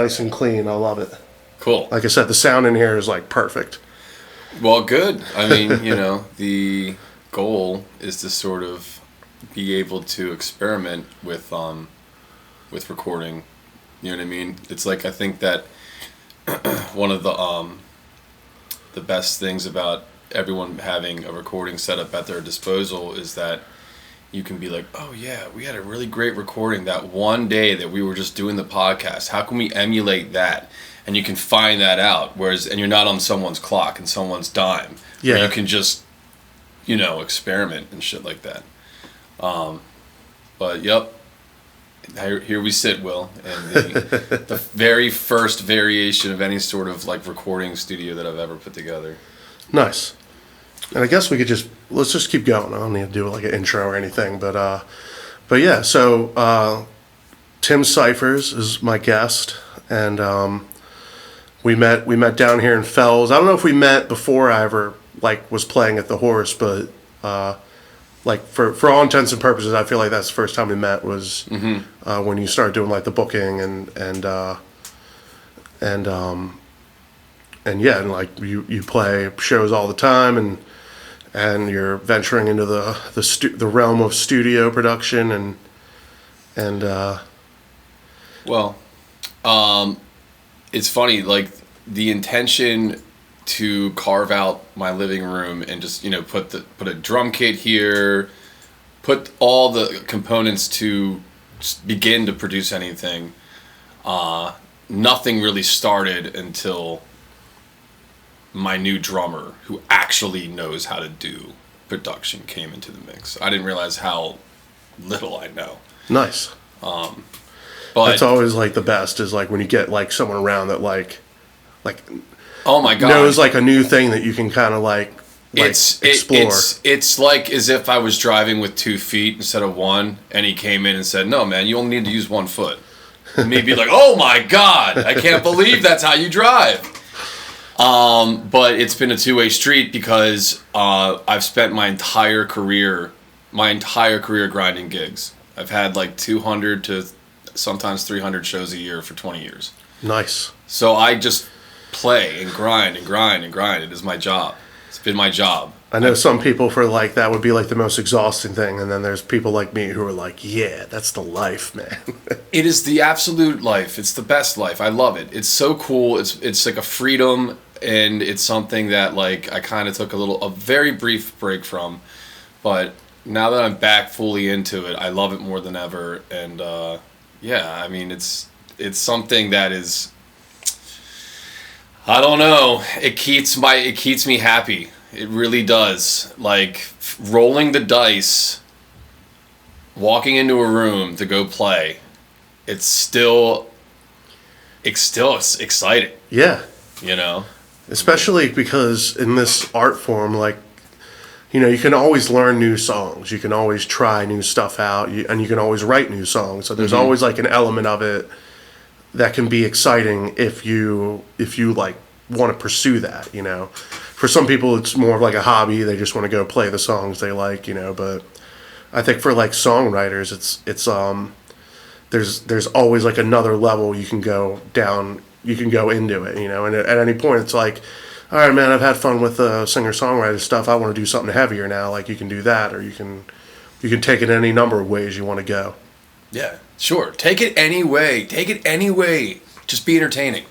nice and clean. I love it. Cool. Like I said, the sound in here is like perfect. Well, good. I mean, the goal is to sort of be able to experiment with recording. You know what I mean? It's like, I think that one of the best things about everyone having a recording setup at their disposal is that you can be like, oh yeah, we had a really great recording that one day that we were just doing the podcast. How can we emulate that? And you can find that out. And you're not on someone's clock and someone's dime. Yeah. Where you can just, experiment and shit like that. But yep, here we sit, Will, and the very first variation of any sort of like recording studio that I've ever put together. Nice. And I guess let's just keep going. I don't need to do like an intro or anything, but yeah. So Tim Cyphers is my guest, and we met down here in Fells. I don't know if we met before I ever like was playing at the Horse, but like for all intents and purposes, I feel like that's the first time we met was when you started doing like the booking and yeah, and like you play shows all the time, and you're venturing into the realm of studio production and well, it's funny, like the intention to carve out my living room and just put a drum kit here, put all the components to begin to produce anything. Nothing really started until my new drummer, who actually knows how to do production, came into the mix. I didn't realize how little I know. Nice. But that's always like the best is like when you get like someone around that like oh my god, knows like a new thing that you can kind of like explore. It's like as if I was driving with 2 feet instead of one, and he came in and said, "No, man, you only need to use 1 foot." And me be like, "Oh my god, I can't believe that's how you drive." But it's been a two-way street because I've spent my entire career grinding gigs. I've had like 200 to sometimes 300 shows a year for 20 years. Nice. So I just play and grind and grind and grind. It is my job. It's been my job. I know some people for like that would be like the most exhausting thing, and then there's people like me who are like, yeah, that's the life, man. It is the absolute life. It's the best life. I love it. It's so cool. It's like a freedom, and it's something that like I kind of took a very brief break from, but now that I'm back fully into it, I love it more than ever. And yeah, I mean it's something that is, I don't know, it keeps me happy. It really does. Like rolling the dice, walking into a room to go play, it's still exciting. Yeah. Especially because in this art form, like, you can always learn new songs. You can always try new stuff out, and you can always write new songs. So there's always like an element of it that can be exciting if you like want to pursue that. For some people, it's more of like a hobby. They just want to go play the songs they like. But I think for like songwriters, it's there's always like another level you can go down. You can go into it, and at any point it's like, all right, man, I've had fun with the singer-songwriter stuff. I want to do something heavier now. Like you can do that, or you can take it any number of ways you want to go. Yeah, sure. Take it any way. Just be entertaining.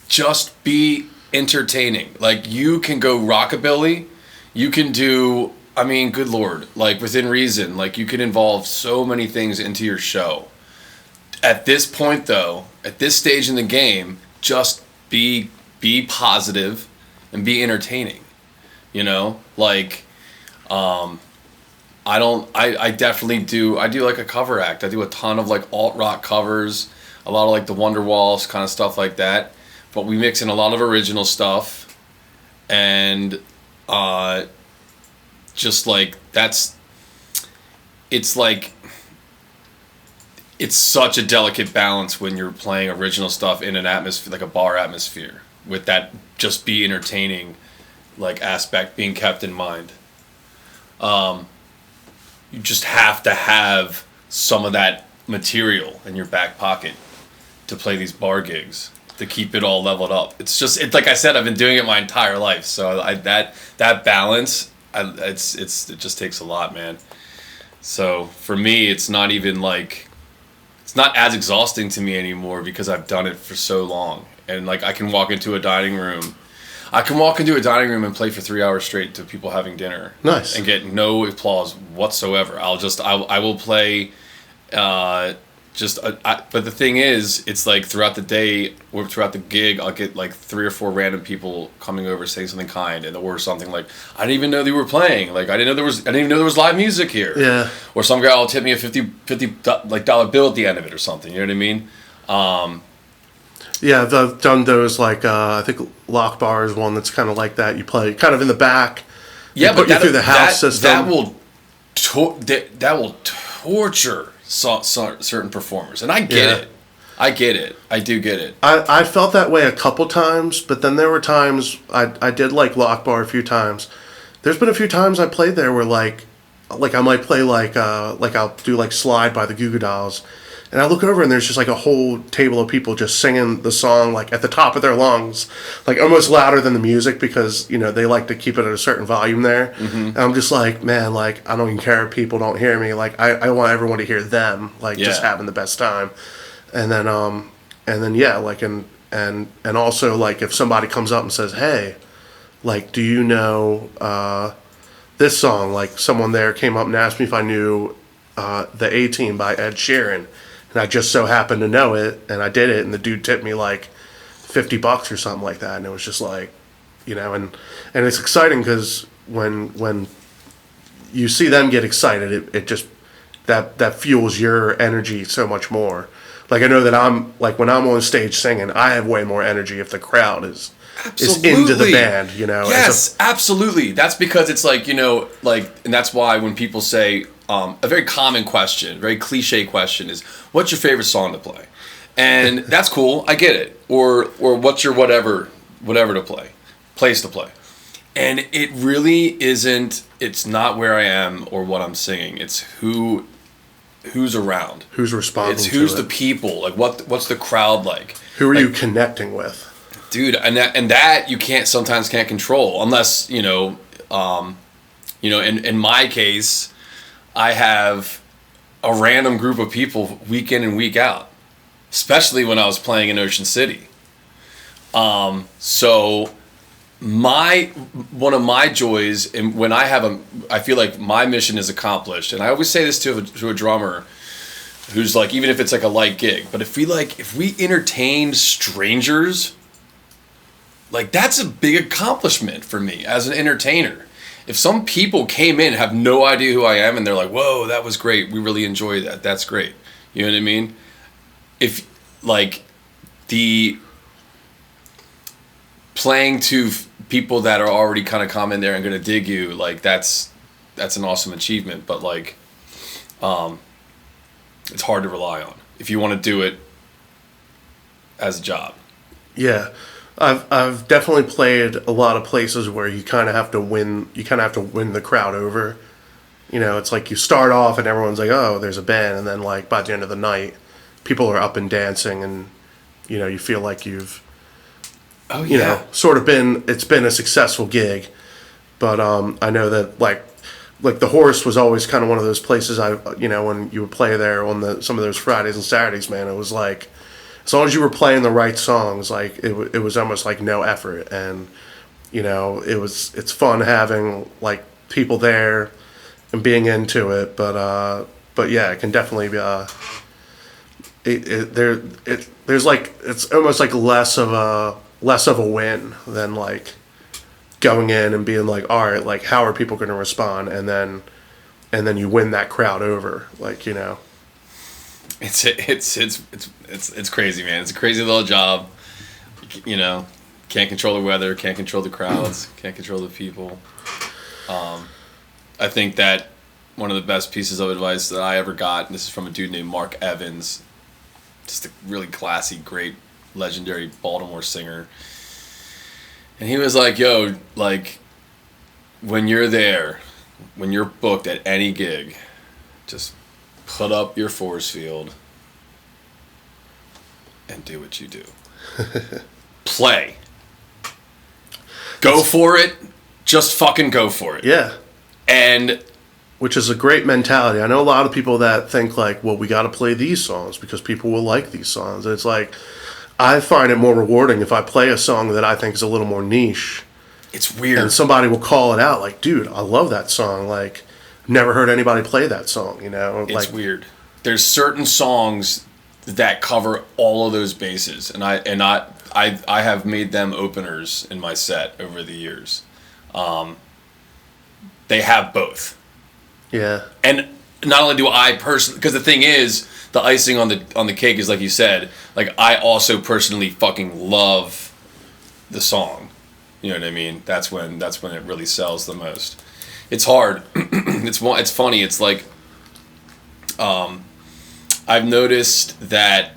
Just be entertaining. Like you can go rockabilly. You can do, I mean, good Lord, like within reason. Like you can involve so many things into your show. At this point, though, at this stage in the game, just be positive and be entertaining. Like, I definitely do. I do like a cover act. I do a ton of like alt rock covers, a lot of like the Wonderwalls kind of stuff like that. But we mix in a lot of original stuff, and just like it's such a delicate balance when you're playing original stuff in an atmosphere, like a bar atmosphere, with that just be entertaining, like aspect being kept in mind. You just have to have some of that material in your back pocket, to play these bar gigs to keep it all leveled up. It's just like I said, I've been doing it my entire life. So that balance, it just takes a lot, man. So for me, it's not even like, it's not as exhausting to me anymore because I've done it for so long. And like I can walk into a dining room. I can walk into a dining room and play for 3 hours straight to people having dinner. Nice. And get no applause whatsoever. I will play, but the thing is, it's like throughout the day or throughout the gig, I'll get like 3 or 4 random people coming over saying something kind or something like, I didn't even know they were playing. Like I didn't even know there was live music here. Yeah. Or some guy will tip me a $50 like dollar bill at the end of it or something. You know what I mean? Yeah, I've done those, like, I think Lock Bar is one that's kind of like that. You play kind of in the back. Yeah, but put you through the house system. That will torture certain performers. And I get it. I get it. I do get it. I felt that way a couple times, but then there were times, I did like Lock Bar a few times. There's been a few times I played there where, like I might play, like I'll do, like, Slide by the Goo Goo Dolls. And I look over and there's just like a whole table of people just singing the song like at the top of their lungs, like almost louder than the music because, you know, they like to keep it at a certain volume there. Mm-hmm. And I'm just like, man, like I don't even care if people don't hear me. Like I want everyone to hear them, like just having the best time. And then yeah, like and also like if somebody comes up and says, hey, like, do you know this song? Like someone there came up and asked me if I knew the A-Team by Ed Sheeran. And I just so happened to know it, and I did it, and the dude tipped me like $50 or something like that, and it was just like, you know, and it's exciting because when you see them get excited, it just that fuels your energy so much more. Like I know that I'm like when I'm on stage singing, I have way more energy if the crowd is into the band, you know. Yes, absolutely. That's because it's like, you know, like, and that's why when people say. A very common question, very cliche question is, what's your favorite song to play? And that's cool, I get it. Or what's your whatever to play, place to play. And it really isn't, it's not where I am or what I'm singing. It's who's around. Who's responding to it. It's who's the people, like what's the crowd like. Who are you connecting with? Dude, and that you sometimes can't control unless, you know, in my case, I have a random group of people week in and week out, especially when I was playing in Ocean City. So one of my joys, and when I feel like my mission is accomplished, and I always say this to a drummer who's like, even if it's like a light gig, but if we entertained strangers, like that's a big accomplishment for me as an entertainer. If some people came in and have no idea who I am and they're like, whoa, that was great. We really enjoyed that. That's great. You know what I mean? If like the playing to people that are already kind of come in there and going to dig you, like that's an awesome achievement. But like, it's hard to rely on if you want to do it as a job. Yeah. I've definitely played a lot of places where you kind of have to win. You kind of have to win the crowd over. You know, it's like you start off and everyone's like, "Oh, there's a band," and then like by the end of the night, people are up and dancing, and you know, you feel like you've, you know, sort of been. It's been a successful gig, but I know that like the Horse was always kind of one of those places. You know, when you would play there on some of those Fridays and Saturdays, man, it was like. As long as you were playing the right songs, like it was almost like no effort, and you know it's fun having like people there and being into it. But yeah, it can definitely be there's like it's almost like less of a win than like going in and being like, all right, like how are people going to respond, and then you win that crowd over, like, you know. It's crazy, man. It's a crazy little job. You know, can't control the weather, can't control the crowds, can't control the people. I think that one of the best pieces of advice that I ever got, and this is from a dude named Mark Evans, just a really classy, great, legendary Baltimore singer. And he was like, yo, like, when you're there, when you're booked at any gig, just put up your force field and do what you do. Play. Go for it. Just fucking go for it. Yeah. And which is a great mentality. I know a lot of people that think like, well, we got to play these songs because people will like these songs. And it's like, I find it more rewarding if I play a song that I think is a little more niche. It's weird. And somebody will call it out like, dude, I love that song. Like, never heard anybody play that song, you know? It's like, weird. There's certain songs that cover all of those bases, and I have made them openers in my set over the years. They have both. Yeah. And not only do I personally, because the thing is, the icing on the cake is like you said. Like I also personally fucking love the song. You know what I mean? That's when it really sells the most. It's hard. It's funny. It's like, I've noticed that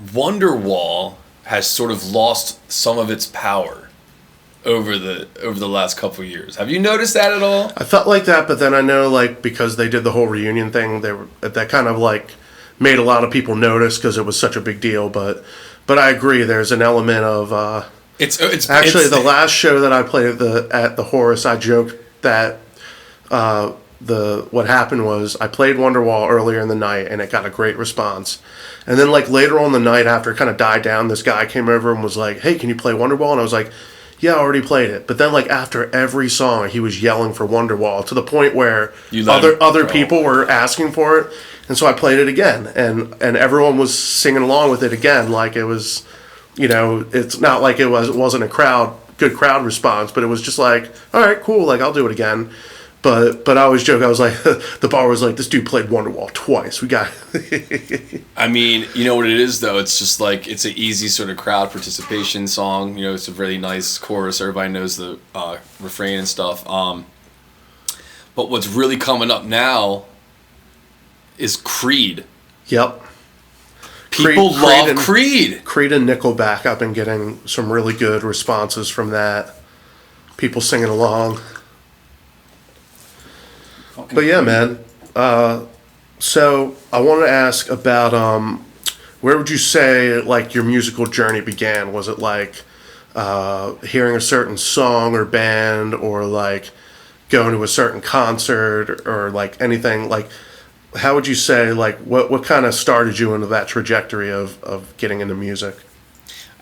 Wonderwall has sort of lost some of its power over the last couple of years. Have you noticed that at all? I felt like that, but then I know like because they did the whole reunion thing, that kind of like made a lot of people notice because it was such a big deal. But I agree. There's an element of it's actually the last show that I played at the Horace. I joked that what happened was I played Wonderwall earlier in the night and it got a great response. And then like later on the night after it kind of died down, this guy came over and was like, "Hey, can you play Wonderwall?" And I was like, "Yeah, I already played it." But then like after every song, he was yelling for Wonderwall to the point where other people were asking for it. And so I played it again, and everyone was singing along with it again. Like it was, you know, it's not like it wasn't a good crowd response, but it was just like, all right, cool, like I'll do it again. But I always joke, I was like, the bar was like, this dude played Wonderwall twice. We got. I mean, you know what it is though. It's just like it's an easy sort of crowd participation song. You know, it's a really nice chorus. Everybody knows the refrain and stuff. But what's really coming up now is Creed. Yep. People love Creed. Creed and Nickelback. I've been getting some really good responses from that. People singing along. But yeah, man. So I want to ask about where would you say like your musical journey began? Was it like hearing a certain song or band, or like going to a certain concert, or like anything like? How would you say, like, what kind of started you into that trajectory of getting into music?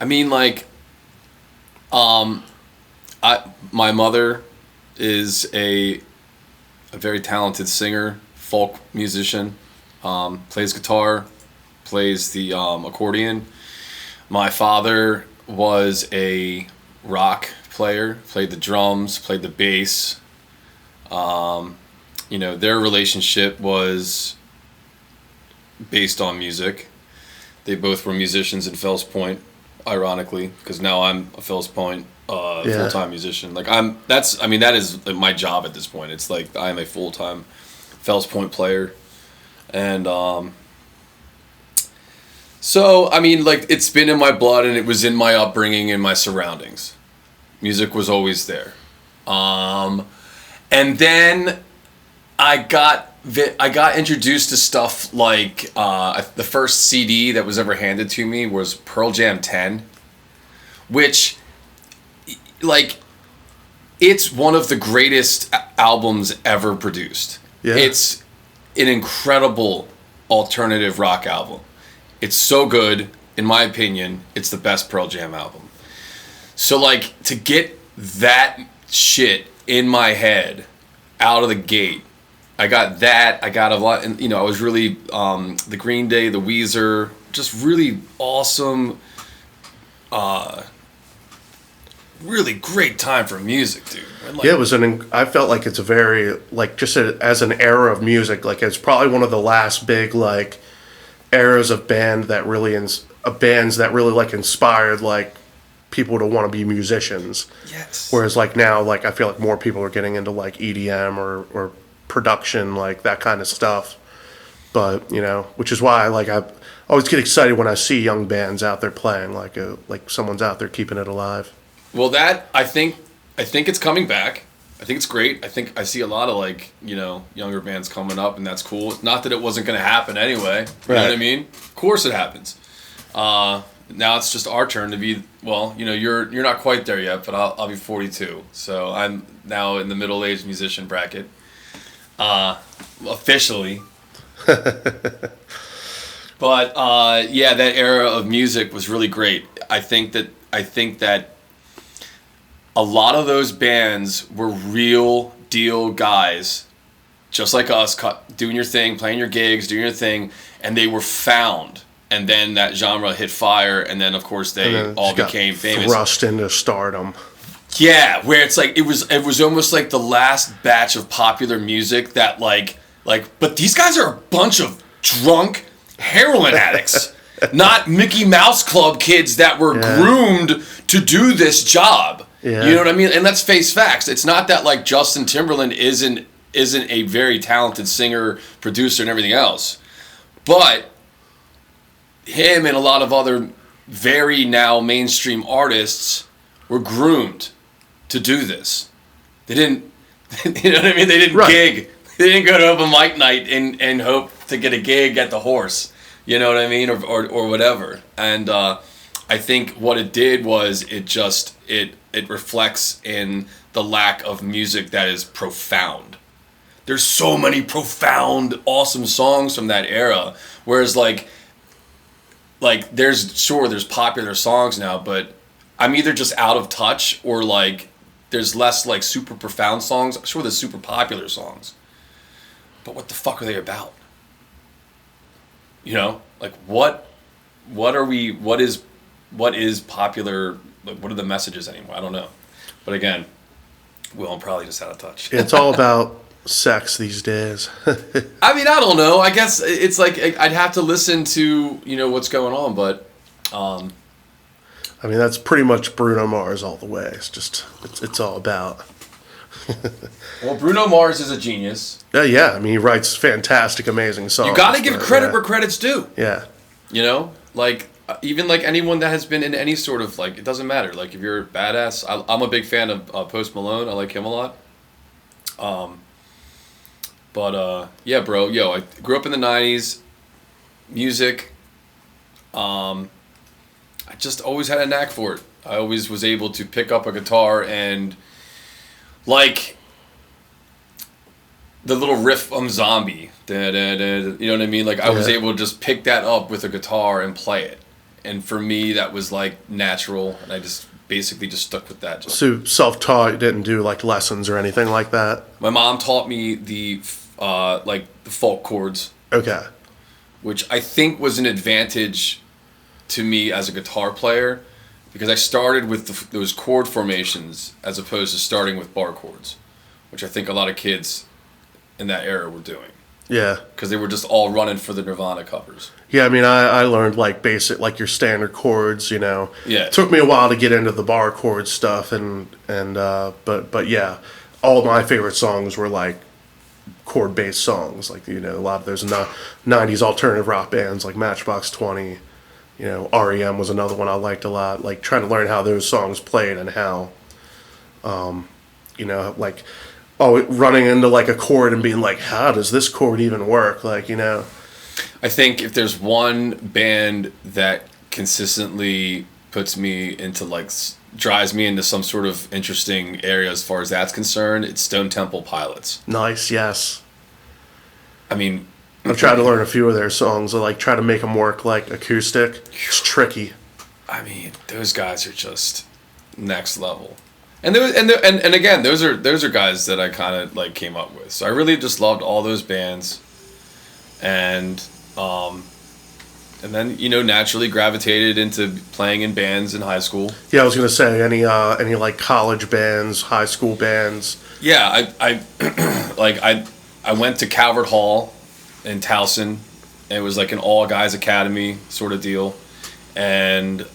I mean, like, my mother is a very talented singer, folk musician, plays guitar, plays the accordion. My father was a rock player, played the drums, played the bass. You know, their relationship was based on music. They both were musicians in Fells Point, ironically, because now I'm a Fells Point full-time musician. Like that is like my job at this point. It's like I am a full-time Fells Point player. And so, I mean, like it's been in my blood and it was in my upbringing and my surroundings. Music was always there. And then I got introduced to stuff like the first CD that was ever handed to me was Pearl Jam 10, which, like, it's one of the greatest albums ever produced. Yeah. It's an incredible alternative rock album. It's so good, in my opinion, it's the best Pearl Jam album. So, like, to get that shit in my head out of the gate, I got a lot, and you know, I was really the Green Day, the Weezer, just really awesome, really great time for music, dude. Like, yeah, it was I felt like it's a very like just as an era of music, like it's probably one of the last big like eras of bands that really like inspired like people to want to be musicians. Yes. Whereas like now, like I feel like more people are getting into like EDM or production, like that kind of stuff. But you know, which is why like I always get excited when I see young bands out there playing, like someone's out there keeping it alive. Well, that I think it's coming back. I think it's great. I think I see a lot of like, younger bands coming up, and that's cool. Not that it wasn't going to happen anyway. You know what I mean? Of course it happens. Now it's just our turn to be, well, you're not quite there yet, but I'll be 42. So I'm now in the middle-aged musician bracket. Officially. But yeah, that era of music was really great. I think that a lot of those bands were real deal guys, just like us, doing your thing, playing your gigs, doing your thing, and they were found. And then that genre hit fire, and then of course they all became famous. Thrust into stardom. Yeah, where it's like it was almost like the last batch of popular music that like but these guys are a bunch of drunk heroin addicts, not Mickey Mouse Club kids that were groomed to do this job. Yeah. You know what I mean? And let's face facts. It's not that like Justin Timberland isn't a very talented singer, producer, and everything else, but him and a lot of other very now mainstream artists were groomed to do this. They didn't, you know what I mean? They didn't gig. They didn't go to open mic night and hope to get a gig at the Horse. You know what I mean? Or whatever. And I think what it did was it reflects in the lack of music that is profound. There's so many profound, awesome songs from that era. Whereas like there's popular songs now, but I'm either just out of touch or like there's less like super profound songs. Sure, there's super popular songs, but what the fuck are they about? Like what is popular? Like, what are the messages anymore? I don't know. But again, I'm probably just out of touch. It's all about sex these days. I mean, I don't know. I guess it's like I'd have to listen to what's going on, but I mean, that's pretty much Bruno Mars all the way. It's all about. Well, Bruno Mars is a genius. Yeah. I mean, he writes fantastic, amazing songs. You got to give credit where credit's due. Yeah. Like even like anyone that has been in any sort of like, it doesn't matter. Like if you're a badass, I'm a big fan of Post Malone. I like him a lot. But yeah, bro, I grew up in the 90s, music, I just always had a knack for it. I always was able to pick up a guitar and, like, the little riff on Zombie, you know what I mean? Like, I was able to just pick that up with a guitar and play it. And for me, that was, like, natural, and I just basically just stuck with that. So self-taught, you didn't do, like, lessons or anything like that? My mom taught me the folk chords. Okay. Which I think was an advantage to me as a guitar player, because I started with those chord formations as opposed to starting with bar chords, which I think a lot of kids in that era were doing. Yeah. Because they were just all running for the Nirvana covers. Yeah, I mean, I learned like basic, like your standard chords, Yeah. It took me a while to get into the bar chord stuff, but yeah, all my favorite songs were like chord-based songs, like a lot of those 90s alternative rock bands like Matchbox 20. REM was another one I liked a lot. Like trying to learn how those songs played and how, like, running into like a chord and being like, how does this chord even work? Like, I think if there's one band that consistently puts me into like drives me into some sort of interesting area as far as that's concerned, it's Stone Temple Pilots. Nice, yes. I mean, I've tried to learn a few of their songs. I like try to make them work like acoustic. It's tricky. I mean, those guys are just next level. And again, those are guys that I kind of like came up with. So I really just loved all those bands, and then naturally gravitated into playing in bands in high school. Yeah, I was gonna say any like college bands, high school bands. Yeah, I went to Calvert Hall in Towson. It was like an all guys academy sort of deal, and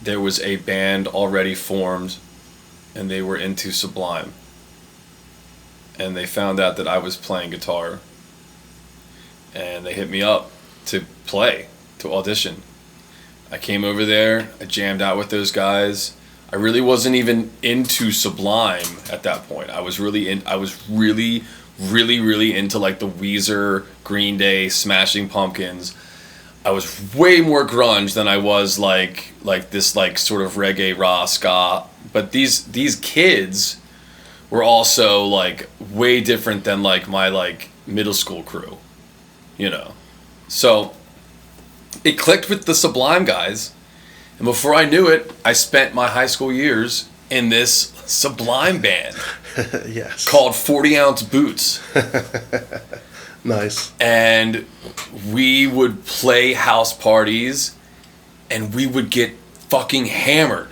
there was a band already formed, and they were into Sublime, and they found out that I was playing guitar, and they hit me up to audition. I came over there, I jammed out with those guys. I really wasn't even into Sublime at that point. I was really into like the Weezer, Green Day, Smashing Pumpkins. I was way more grunge than I was like this like sort of reggae, raw, ska. But these kids were also like way different than like my like middle school crew, you know. So it clicked with the Sublime guys, and before I knew it, I spent my high school years in this Sublime band. Yes. Called 40 Ounce Boots. Nice. And we would play house parties, and we would get fucking hammered.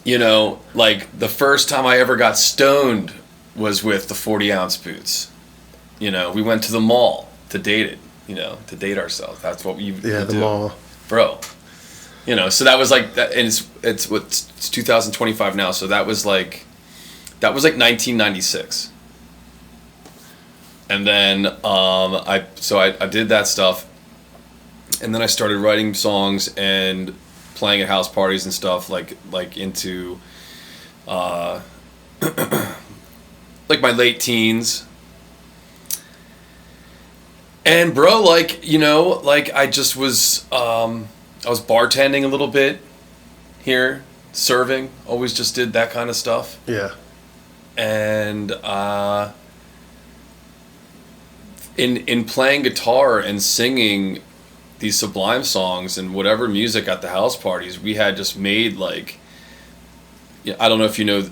You know, like the first time I ever got stoned was with the 40 Ounce Boots. You know, we went to the mall to date it, you know, to date ourselves. That's what we would the do. mall. Bro. You know, so that was like that, and it's 2025 now, so that was like 1996. And then I did that stuff, and then I started writing songs and playing at house parties and stuff like into like my late teens. And bro, like, you know, like I just was I was bartending a little bit here, serving, always just did that kind of stuff. Yeah. And in playing guitar and singing these Sublime songs and whatever music at the house parties, we had just made like, I don't know if you know,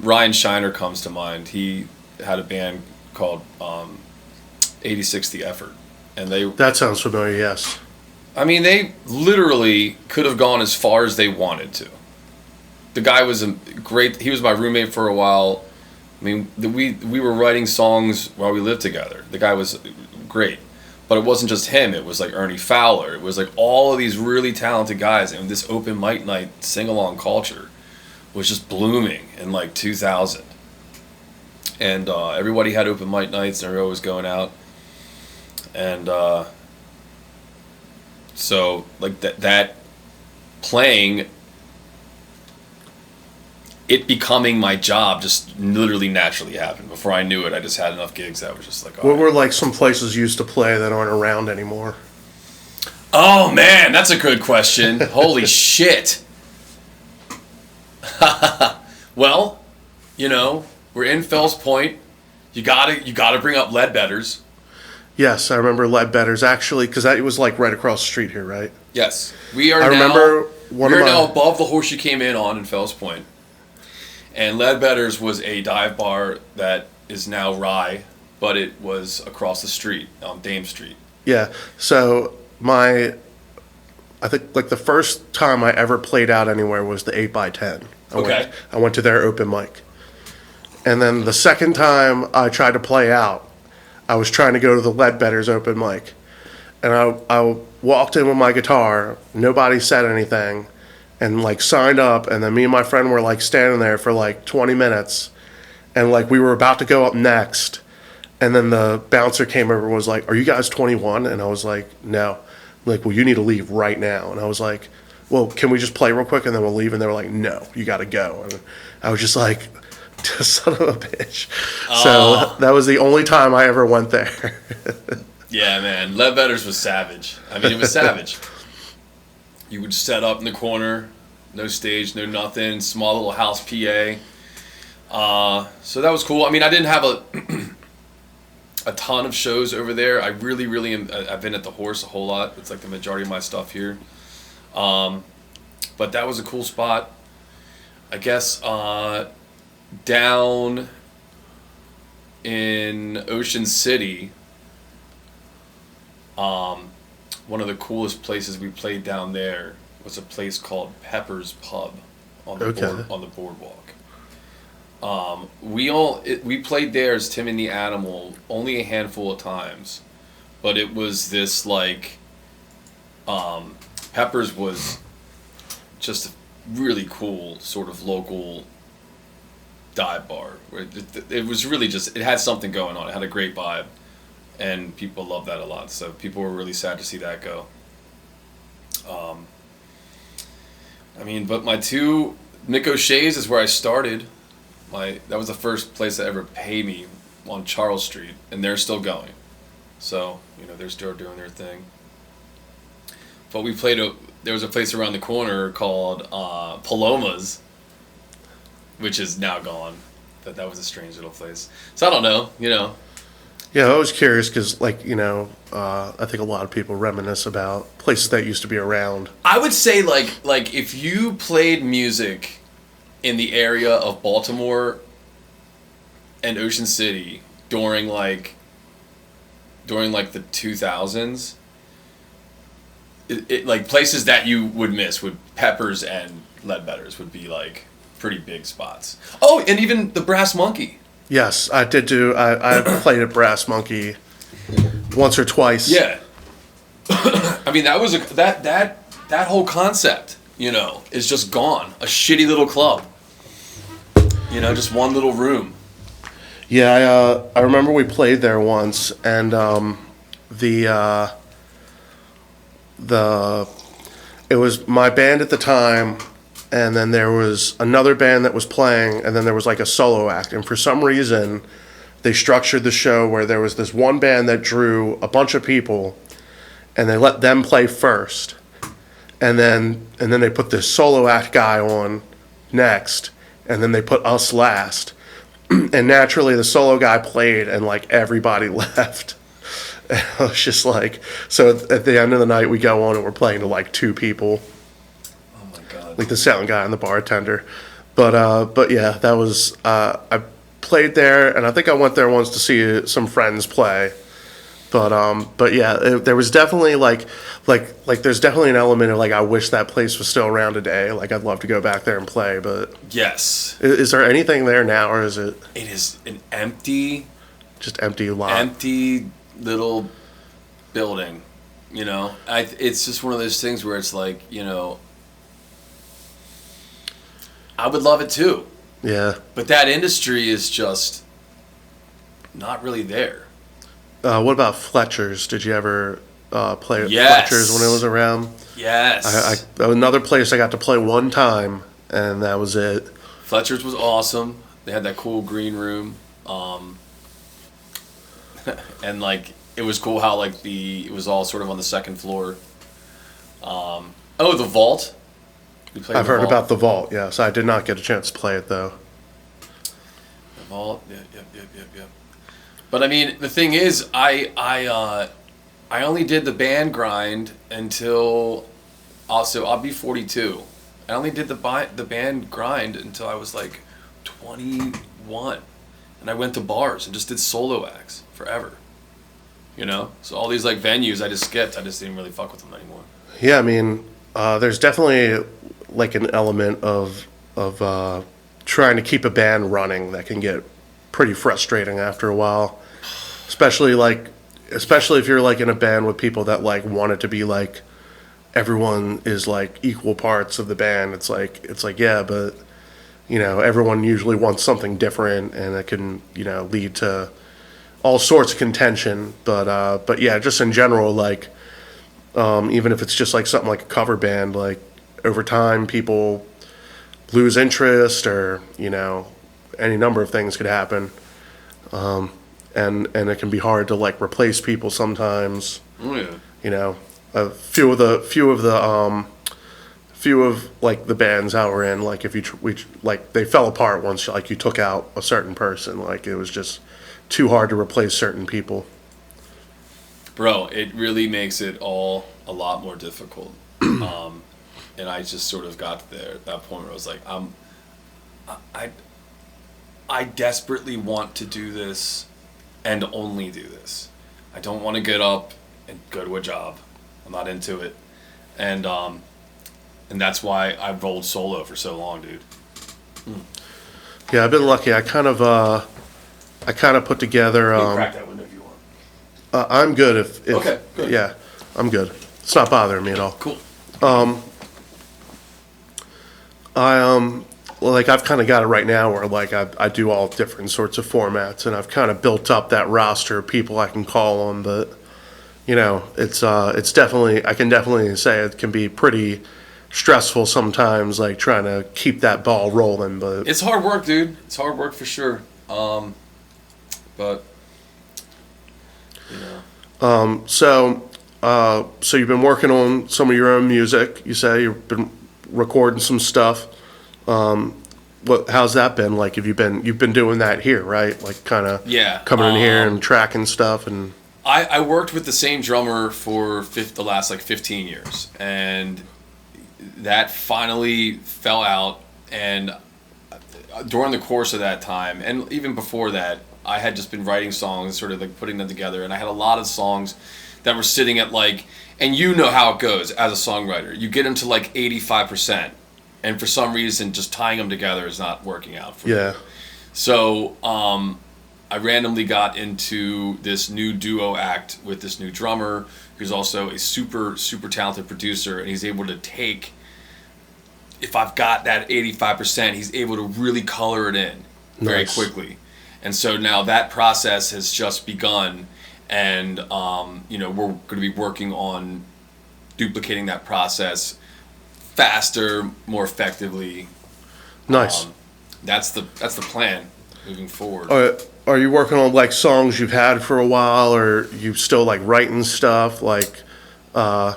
Ryan Shiner comes to mind. He had a band called 86 The Effort, and That sounds familiar, yes. I mean, they literally could have gone as far as they wanted to. The guy was he was my roommate for a while. I mean, we were writing songs while we lived together. The guy was great. But it wasn't just him. It was like Ernie Fowler. It was like all of these really talented guys. And this open mic night sing-along culture was just blooming in like 2000. And everybody had open mic nights and everybody was going out. And so like that playing, it becoming my job just literally naturally happened. Before I knew it, I just had enough gigs that I was just like, What were like some places you used to play that aren't around anymore? Oh man, that's a good question. Holy shit. Well, you know, we're in Fells Point. You gotta bring up Leadbetters. Yes, I remember Leadbetters actually, because that was like right across the street here, right? Yes, we are. I remember we are now above the horse you came in on in Fells Point, and Leadbetters was a dive bar that is now Rye, but it was across the street on Dame Street. Yeah, so I think like the first time I ever played out anywhere was the 8x10. I went to their open mic, and then the second time I tried to play out, I was trying to go to the Leadbetters open mic, and I walked in with my guitar. Nobody said anything, and like signed up. And then me and my friend were like standing there for like 20 minutes, and like we were about to go up next, and then the bouncer came over and was like, "Are you guys 21?" And I was like, "No." Like, "Well, you need to leave right now." And I was like, "Well, can we just play real quick and then we'll leave?" And they were like, "No, you got to go." And I was just like, son of a bitch. So that was the only time I ever went there. Yeah, man. Leadbetters was savage. I mean, it was savage. You would set up in the corner, no stage, no nothing, small little house PA. So that was cool. I mean, I didn't have a ton of shows over there. I really am. I've been at the Horse a whole lot. It's like the majority of my stuff here. But that was a cool spot. I guess down in Ocean City, one of the coolest places we played down there was a place called Pepper's Pub on the boardwalk. We played there as Tim and the Animal only a handful of times, but it was this like Pepper's was just a really cool sort of local dive bar where it was really just, it had something going on. It had a great vibe, and people loved that a lot. So people were really sad to see that go. I mean, but Nick O'Shea's is where I started. That was the first place that ever paid me on Charles Street, and they're still going. So, they're still doing their thing. But there was a place around the corner called Paloma's, which is now gone. That was a strange little place. So I don't know, Yeah, I was curious because, I think a lot of people reminisce about places that used to be around. I would say, like if you played music in the area of Baltimore and Ocean City during the 2000s, like places that you would miss would Peppers and Ledbetter's would be like pretty big spots. Oh, and even the Brass Monkey. Yes, I did do. I played at Brass Monkey once or twice. Yeah. I mean, that was that whole concept, is just gone. A shitty little club. Just one little room. Yeah, I remember we played there once, and it was my band at the time, and then there was another band that was playing, and then there was like a solo act. And for some reason, they structured the show where there was this one band that drew a bunch of people, and they let them play first, and then they put this solo act guy on next, and then they put us last. And naturally, the solo guy played, and like everybody left. And I was just like, so at the end of the night, we go on and we're playing to like 2 people. Oh my god! Like the sound guy and the bartender. But yeah, that was I played there, and I think I went there once to see some friends play. But yeah, there was definitely like there's definitely an element of like I wish that place was still around today. Like I'd love to go back there and play, but yes. Is there anything there now, or is it? It is an empty, just empty lot. Empty little building. It's just one of those things where it's like I would love it too. Yeah. But that industry is just not really there. What about Fletcher's? Did you ever play at Yes. Fletcher's when it was around? Yes. Another place I got to play one time, and that was it. Fletcher's was awesome. They had that cool green room. And it was cool how it was all sort of on the second floor. The Vault. I've heard about the Vault. Yes, I did not get a chance to play it though. The Vault. Yep. But I mean, the thing is, I only did the band grind until I'll be 42. I only did the band grind until I was like 21, and I went to bars and just did solo acts forever. So all these venues I just skipped. I just didn't really fuck with them anymore. Yeah, I mean, there's definitely an element of trying to keep a band running that can get pretty frustrating after a while. Especially if you're in a band with people that want it to be everyone is equal parts of the band. It's like yeah, but everyone usually wants something different, and it can lead to all sorts of contention. But yeah, just in general, even if it's just something like a cover band, over time people lose interest, or any number of things could happen. And it can be hard to replace people sometimes. Oh yeah. A few of the the bands I were in, if they fell apart once you took out a certain person, it was just too hard to replace certain people. Bro, it really makes it all a lot more difficult. And I just sort of got there at that point where I was like, I desperately want to do this and only do this. I don't want to get up and go to a job. I'm not into it. And that's why I rolled solo for so long, dude. Yeah, I've been lucky. I kind of put together. You can crack that window if you want. I'm good if okay, good. Yeah, I'm good. It's not bothering me at all. Cool. I've kind of got it right now where I do all different sorts of formats, and I've kind of built up that roster of people I can call on. But it's definitely, I can definitely say it can be pretty stressful sometimes, like trying to keep that ball rolling. But It's hard work, dude. It's hard work for sure. But you know, so you've been working on some of your own music. You say you've been recording some stuff. How's that been? Like, you've been doing that here, right? Like, kind of coming in here and tracking stuff and. I worked with the same drummer for the last like 15 years, and that finally fell out. And during the course of that time, and even before that, I had just been writing songs, sort of like putting them together, and I had a lot of songs that were sitting at like, and you know how it goes as a songwriter. You get them to like 85%, and for some reason, just tying them together is not working out for you. So I randomly got into this new duo act with this new drummer who's also a super, super talented producer, and he's able to take, if I've got that 85%, he's able to really color it in very quickly. And so now that process has just begun, and we're going to be working on duplicating that process faster, more effectively. Nice. That's the plan moving forward. Are you working on like songs you've had for a while, or you still like writing stuff? Like how's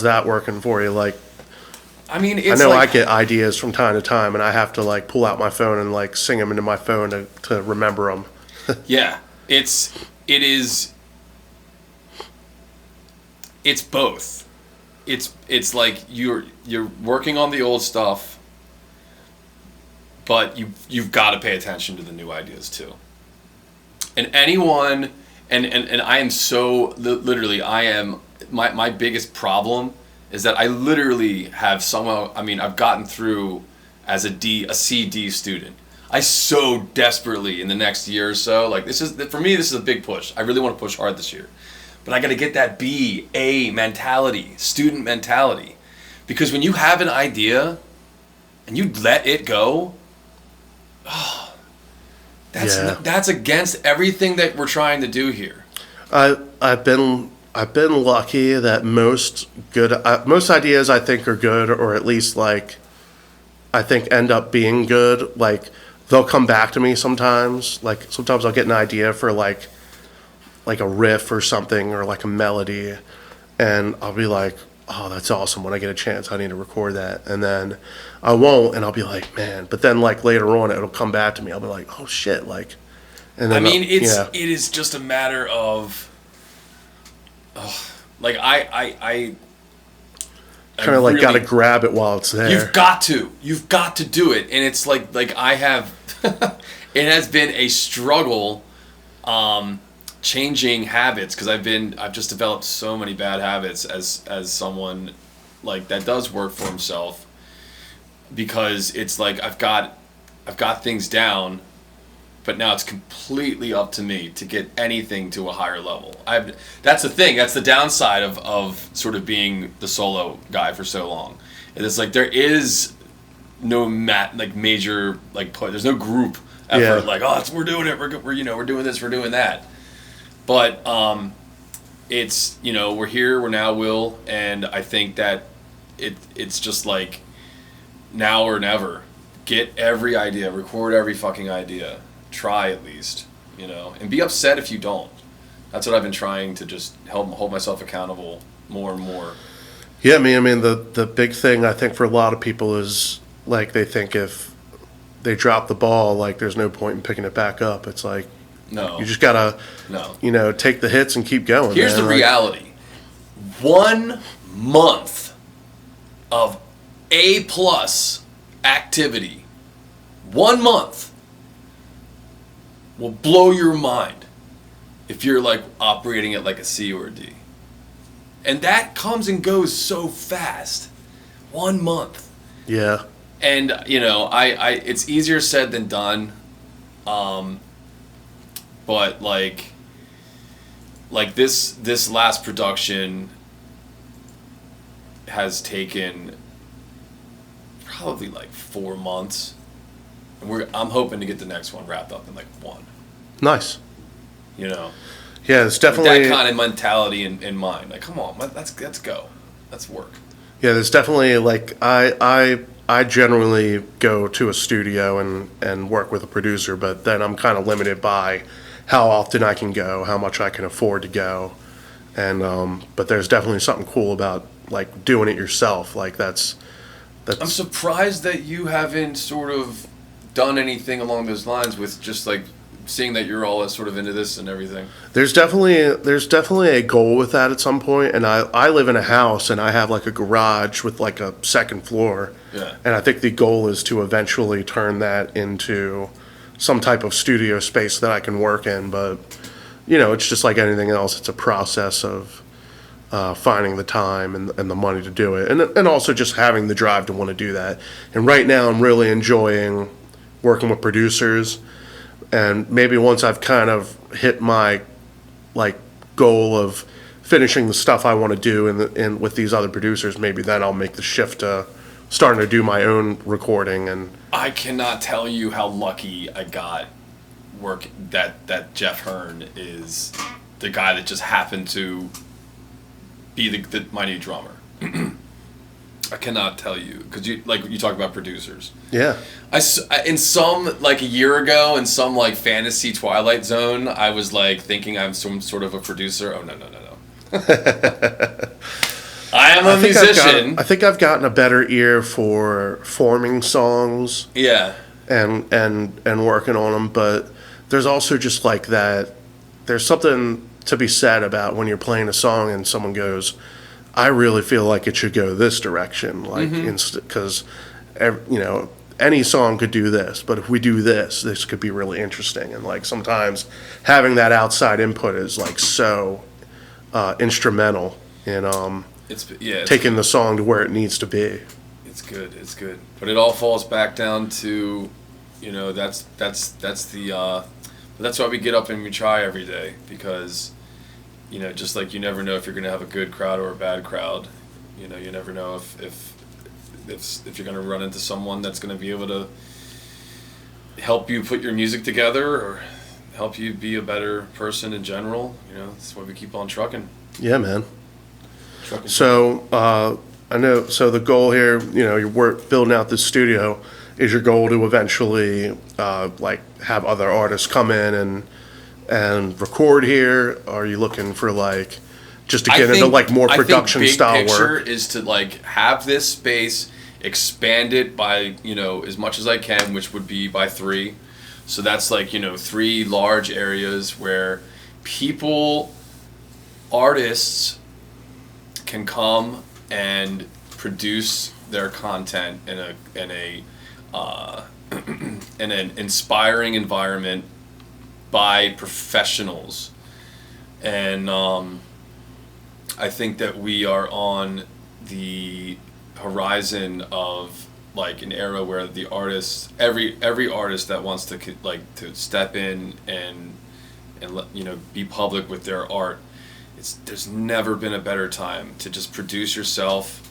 that working for you? Like, I mean, I know I get ideas from time to time, and I have to like pull out my phone and like sing them into my phone to remember them. Yeah, it's both. It's like you're working on the old stuff, but you've got to pay attention to the new ideas too. And anyone, and I am so literally, I am my biggest problem is that I literally have somehow, I mean, I've gotten through as a C/D student. I so desperately in the next year or so, like this is a big push. I really want to push hard this year, but I got to get that B/A mentality, student mentality, because when you have an idea and you let it go, that's against everything that we're trying to do here. I've been lucky that most ideas I think are good, or at least like I think end up being good. Like, they'll come back to me sometimes. Like, sometimes I'll get an idea for like a riff or something, or like a melody, and I'll be like, oh, that's awesome. When I get a chance, I need to record that. And then I won't, and I'll be like, man. But then like later on, it'll come back to me. I'll be like, oh shit, like. And then it is just a matter of, like I kind of like got to grab it while it's there. You've got to do it, and it's like I have. It has been a struggle, changing habits, because I've just developed so many bad habits as someone like that does work for himself, because it's like I've got things down, but now it's completely up to me to get anything to a higher level. That's the thing. That's the downside of sort of being the solo guy for so long. And it's like there is no major there's no group effort. Like, oh, we're doing it. We're doing this. We're doing that. But it's we're here. We're now Will, and I think that it's just like now or never. Get every idea. Record every fucking idea. Try at least, and be upset if you don't. That's what I've been trying to just hold myself accountable more and more. Yeah, I mean, the big thing I think for a lot of people is like they think if they drop the ball, like there's no point in picking it back up. It's like, no, you just gotta, take the hits and keep going. Here's the reality: 1 month of A+ activity, 1 month, will blow your mind if you're like operating at like a C or a D. And that comes and goes so fast. 1 month. Yeah. And I it's easier said than done. But like this last production has taken probably like 4 months. I'm hoping to get the next one wrapped up in like 1. Nice. Yeah, it's definitely with that kind of mentality in mind. Like, come on, let's go, let's work. Yeah, there's definitely like I generally go to a studio and work with a producer, but then I'm kind of limited by how often I can go, how much I can afford to go, and but there's definitely something cool about like doing it yourself. Like I'm that's surprised that you haven't sort of done anything along those lines with just like seeing that you're all sort of into this and everything. there's definitely a goal with that at some point, and I live in a house and I have like a garage with like a second floor, Yeah. and I think the goal is to eventually turn that into some type of studio space that I can work in. But it's just like anything else. It's a process of finding the time and the money to do it, and also just having the drive to want to do that. And right now, I'm really enjoying working with producers, and maybe once I've kind of hit my like goal of finishing the stuff I want to do in with these other producers, maybe then I'll make the shift to starting to do my own recording. And I cannot tell you how lucky I got work that Jeff Hearn is the guy that just happened to be my new drummer. I cannot tell you because you talk about producers. yeah, In some like a year ago in some like fantasy Twilight Zone, I was like thinking I'm some sort of a producer. Oh no. I am a musician. I think I've gotten a better ear for forming songs. Yeah. And working on them, but there's also just like that. There's something to be said about when you're playing a song and someone goes, "I really feel like it should go this direction," like because any song could do this, but if we do this could be really interesting. And like sometimes having that outside input is like so instrumental in taking the song to where it needs to be. It's good. But it all falls back down to, that's why we get up and we try every day, because, just like you never know if you're going to have a good crowd or a bad crowd. You never know if you're going to run into someone that's going to be able to help you put your music together or help you be a better person in general. That's why we keep on trucking. Yeah, man. So I know. So the goal here, your work building out this studio, is your goal to eventually like have other artists come in and record here? Or are you looking for like just to get into like more production style work? Picture is to like have this space, expand it by as much as I can, which would be by 3. So that's like 3 large areas where artists can come and produce their content in an inspiring environment by professionals. And I think that we are on the horizon of like an era where the artists, every artist that wants to to step in and be public with their art, there's never been a better time to just produce yourself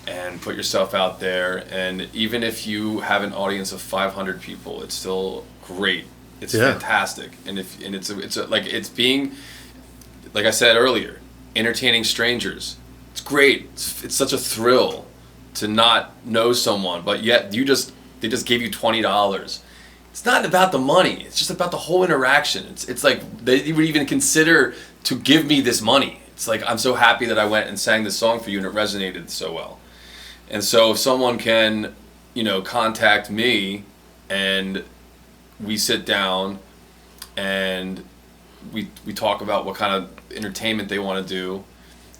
and put yourself out there. And even if you have an audience of 500 people, it's still great. It's fantastic. And it's being, like I said earlier, entertaining strangers. It's great. It's such a thrill to not know someone, but yet they just gave you $20. It's not about the money. It's just about the whole interaction. It's like they would even consider to give me this money. It's like, I'm so happy that I went and sang this song for you and it resonated so well. And so if someone can, contact me and we sit down and we talk about what kind of entertainment they want to do,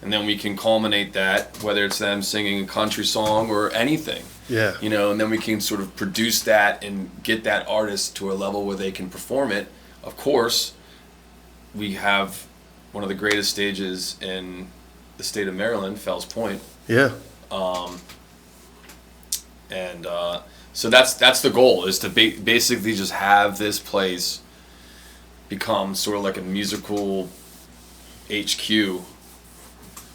and then we can culminate that, whether it's them singing a country song or anything. Yeah. And then we can sort of produce that and get that artist to a level where they can perform it. Of course, we have one of the greatest stages in the state of Maryland, Fells Point. Yeah. So that's the goal, is to basically just have this place become sort of like a musical HQ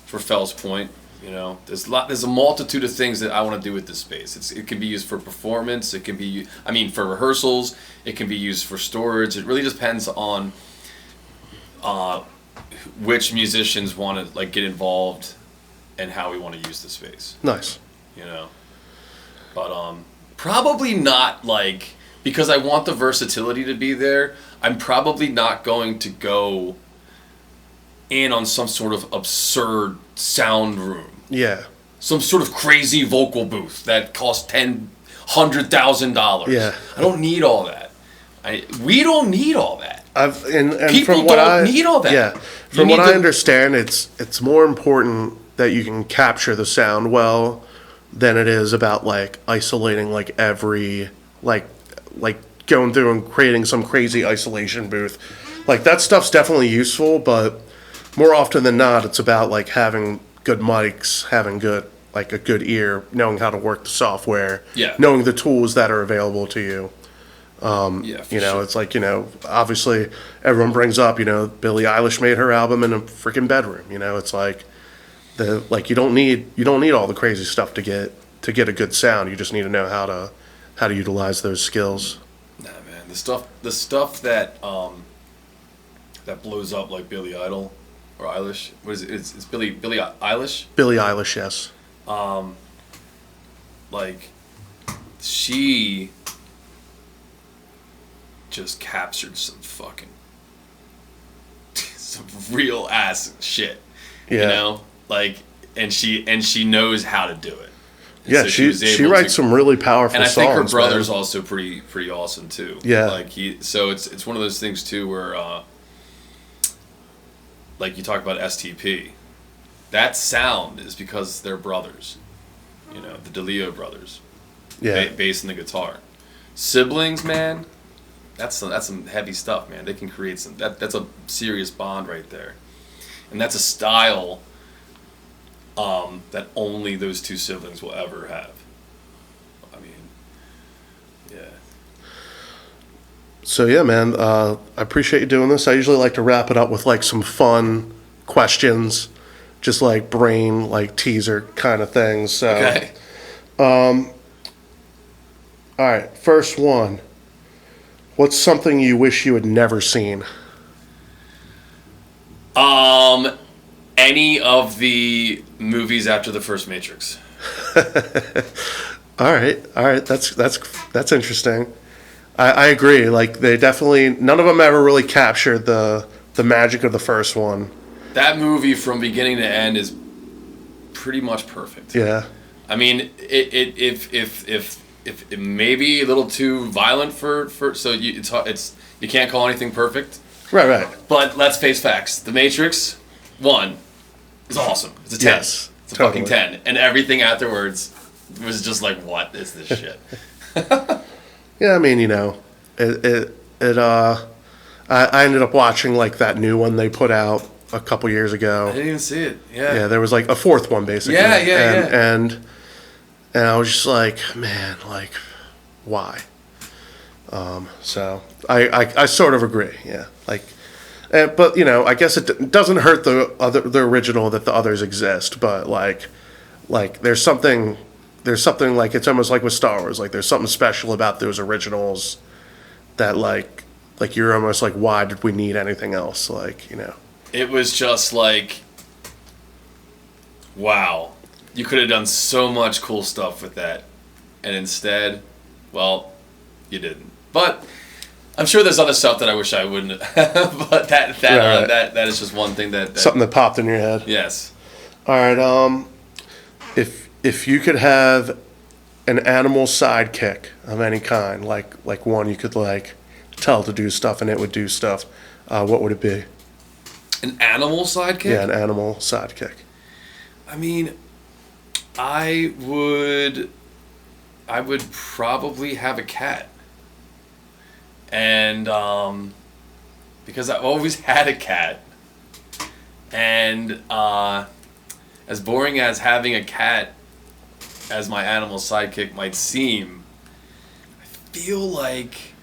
for Fells Point. There's a multitude of things that I want to do with this space. It can be used for performance. It can be, for rehearsals. It can be used for storage. It really depends on which musicians want to get involved and how we want to use the space. Nice. You know, but probably not like, because I want the versatility to be there. I'm probably not going to go in on some sort of absurd sound room. Yeah. Some sort of crazy vocal booth that costs $100,000. Yeah. I don't need all that. We don't need all that. And People from what don't need all that. Yeah. From what I understand, it's more important that you can capture the sound well than it is about like isolating like every like going through and creating some crazy isolation booth. Like that stuff's definitely useful, but more often than not, it's about like having good mics, having good like a good ear, knowing how to work the software, knowing the tools that are available to you. It's like, obviously everyone brings up, Billie Eilish made her album in a freaking bedroom. It's like you don't need all the crazy stuff to get a good sound. You just need to know how to utilize those skills. Nah, man, the stuff that that blows up like Billie Idol or Eilish. What is it? It's Billie Eilish. Billie Eilish, yes. Like she just captured some real ass shit. Yeah. Like, and she knows how to do it. And yeah, so she writes some really powerful songs. And I think her brother's also pretty awesome too. Yeah. Like it's one of those things too where like you talk about STP. That sound is because they're brothers. The DeLeo brothers. Yeah. Bass and the guitar. Siblings, man. That's some heavy stuff, man. They can create some. That's a serious bond right there, and that's a style that only those two siblings will ever have. I mean, yeah. So yeah, man. I appreciate you doing this. I usually like to wrap it up with like some fun questions, just like brain like teaser kind of things. So, okay. All right. First one. What's something you wish you had never seen? Any of the movies after the first Matrix. All right. That's interesting. I agree. Like they definitely, none of them ever really captured the magic of the first one. That movie from beginning to end is pretty much perfect. Yeah. I mean, if it may be a little too violent for so you can't call anything perfect. Right. But let's face facts. The Matrix 1 is awesome. It's a 10. Yes, it's a totally. fucking 10. And everything afterwards was just like, what is this shit? Yeah, I mean, I ended up watching like that new one they put out a couple years ago. I didn't even see it. Yeah. Yeah, there was like a fourth one basically. Yeah. And I was just like, man, like, why? So I sort of agree. Yeah, like, but I guess it doesn't hurt the original that the others exist. But like there's something like it's almost like with Star Wars. Like there's something special about those originals that like you're almost like, why did we need anything else? Like It was just like, wow. You could have done so much cool stuff with that, and instead, well, you didn't. But I'm sure there's other stuff that I wish I wouldn't. But that is just one thing that something that popped in your head. Yes. All right. If you could have an animal sidekick of any kind, like one you could like tell to do stuff and it would do stuff, what would it be? An animal sidekick? Yeah, an animal sidekick. I mean, I would probably have a cat. And because I've always had a cat. And as boring as having a cat as my animal sidekick might seem, I feel like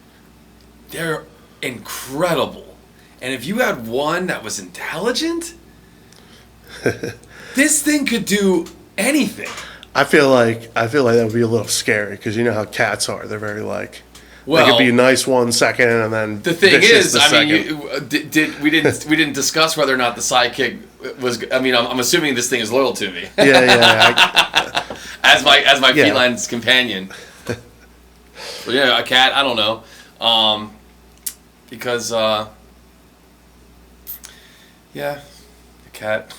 they're incredible. And if you had one that was intelligent, this thing could do anything. I feel like that would be a little scary because you know how cats are. They're very like Well, it could be nice 1 second and then the thing vicious is, the I mean, second. we didn't discuss whether or not the sidekick was. I mean, I'm assuming this thing is loyal to me. Yeah. as my Yeah. feline's companion. But yeah, a cat. I don't know, because yeah, a cat.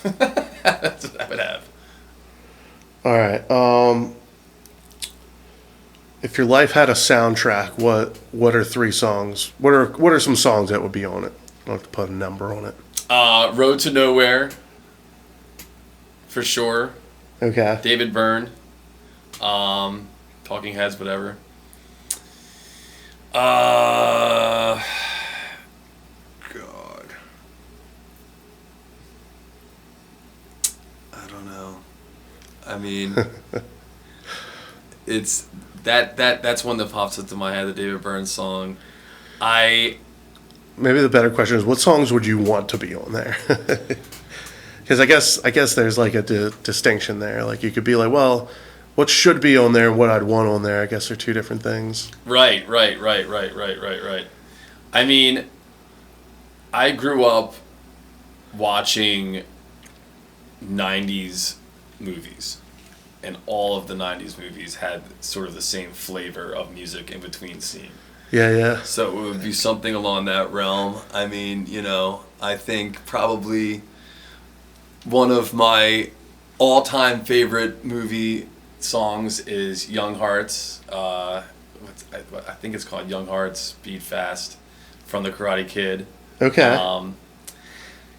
That's what I would have. All right. If your life had a soundtrack, what are 3 songs? What are some songs that would be on it? I don't have to put a number on it. Road to Nowhere. For sure. Okay. David Byrne. Talking Heads, whatever. God. I don't know. I mean, it's that's one that pops into my head, the David Byrne song. Maybe the better question is, what songs would you want to be on there? Because I guess there's like a distinction there. Like you could be like, well, what should be on there and what I'd want on there. I guess they're 2 different things. Right. I mean, I grew up watching 90s movies, and all of the 90s movies had sort of the same flavor of music in between scene. Yeah. So it would be something along that realm. I mean, I think probably one of my all-time favorite movie songs is Young Hearts. I think it's called Young Hearts Beat Fast from The Karate Kid. Okay.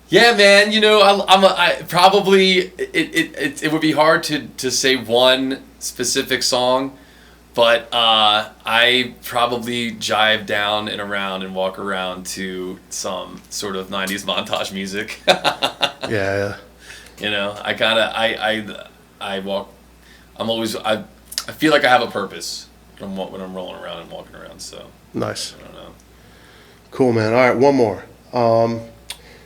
Yeah, man. I probably it would be hard to say one specific song, but I probably jive down and around and walk around to some sort of 90s montage music. Yeah. I walk. I feel like I have a purpose when I'm rolling around and walking around. So Nice. I don't know. Cool, man. All right, one more.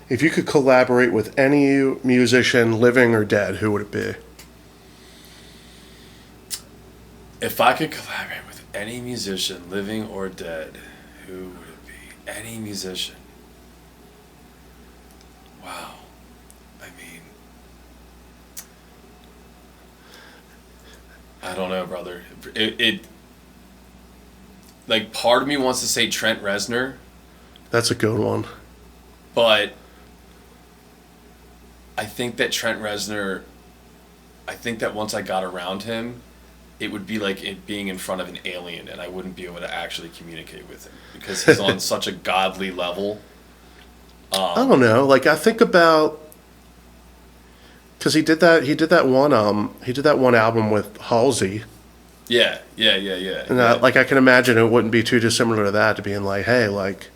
If you could collaborate with any musician, living or dead, who would it be? If I could collaborate with any musician, living or dead, who would it be? Any musician. Wow. I mean, I don't know, brother. Like, part of me wants to say Trent Reznor, That's a good one. but I think that once I got around him, it would be like it being in front of an alien, and I wouldn't be able to actually communicate with him because he's on such a godly level. I don't know. Like I think about because he did that one album with Halsey. Yeah. And like I can imagine it wouldn't be too dissimilar to that, to being like, hey, like,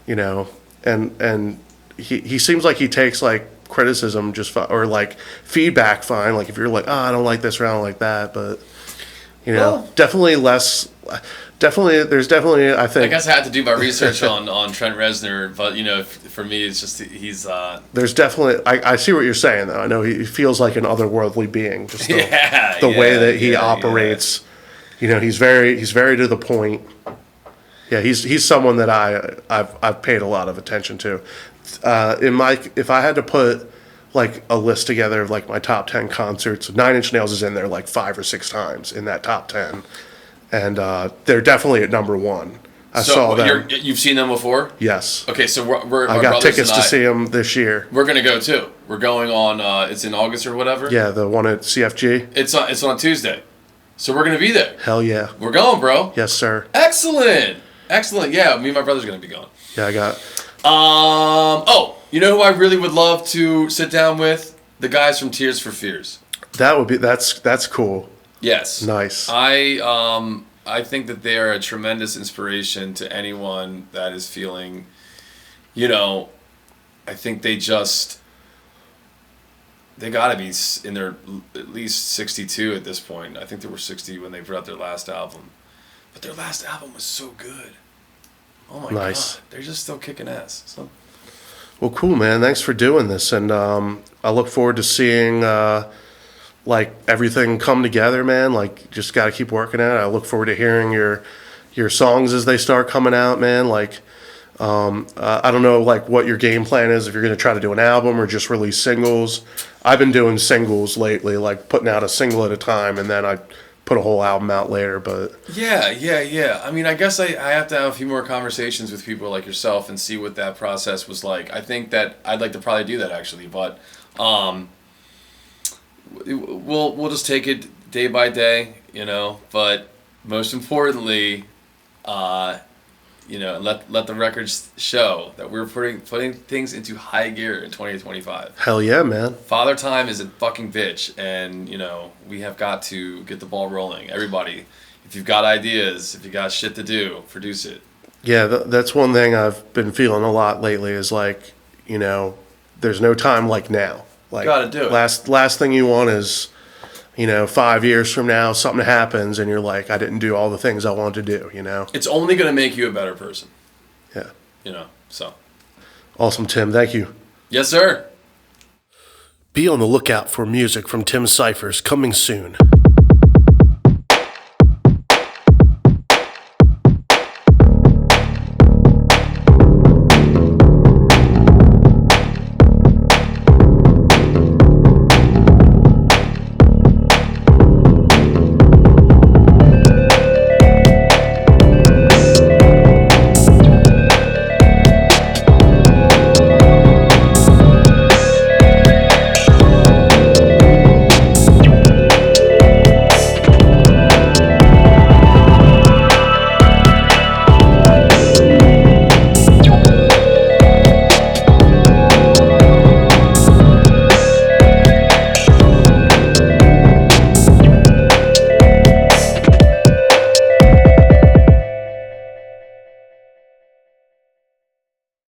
and he seems like he takes like criticism just or like feedback fine. Like if you're like, oh, I don't like this or I don't like that, but there's definitely I think. I guess I had to do my research on Trent Reznor, but for me it's just he's. There's definitely I see what you're saying though. I know he feels like an otherworly being, just the way that he operates. Yeah. He's very to the point. Yeah, he's someone that I've paid a lot of attention to. If I had to put like a list together of like my top 10 concerts, 9 Inch Nails is in there like 5 or 6 times in that top 10, and they're definitely at number 1. I saw them. You've seen them before? Yes. Okay, so we're I got tickets to see them this year. We're gonna go too. We're going on. It's in August or whatever. Yeah, the one at CFG. It's on Tuesday, so we're gonna be there. Hell yeah. We're going, bro. Yes, sir. Excellent. Yeah, me and my brother's gonna be going. Yeah, I got. You know who I really would love to sit down with? The guys from Tears for Fears. That's cool. Yes. Nice. I think that they are a tremendous inspiration to anyone that is feeling, I think they gotta be in their at least 62 at this point. I think they were 60 when they put out their last album. But their last album was so good. Oh my God. They're just still kicking ass. So. Well, cool, man. Thanks for doing this, and I look forward to seeing like everything come together, man. Like, just got to keep working at it. I look forward to hearing your your songs as they start coming out, man. Like, I don't know, like, what your game plan is, if you're going to try to do an album or just release singles. I've been doing singles lately, like putting out a single at a time, and then I put a whole album out later. But yeah. I mean, I guess I have to have a few more conversations with people like yourself and see what that process was like. I think that I'd like to probably do that, actually, but we'll just take it day by day, but most importantly, let the records show that we're putting things into high gear in 2025. hell yeah, man. Father Time is a fucking bitch, and we have got to get the ball rolling. Everybody, if you've got ideas, if you got shit to do, produce it. Yeah, that's one thing I've been feeling a lot lately is like, there's no time like now. Like, gotta do it. Last thing you want is, 5 years from now, something happens and you're like, I didn't do all the things I wanted to do, It's only going to make you a better person. Yeah. So. Awesome, Tim. Thank you. Yes, sir. Be on the lookout for music from Tim Cyphers coming soon.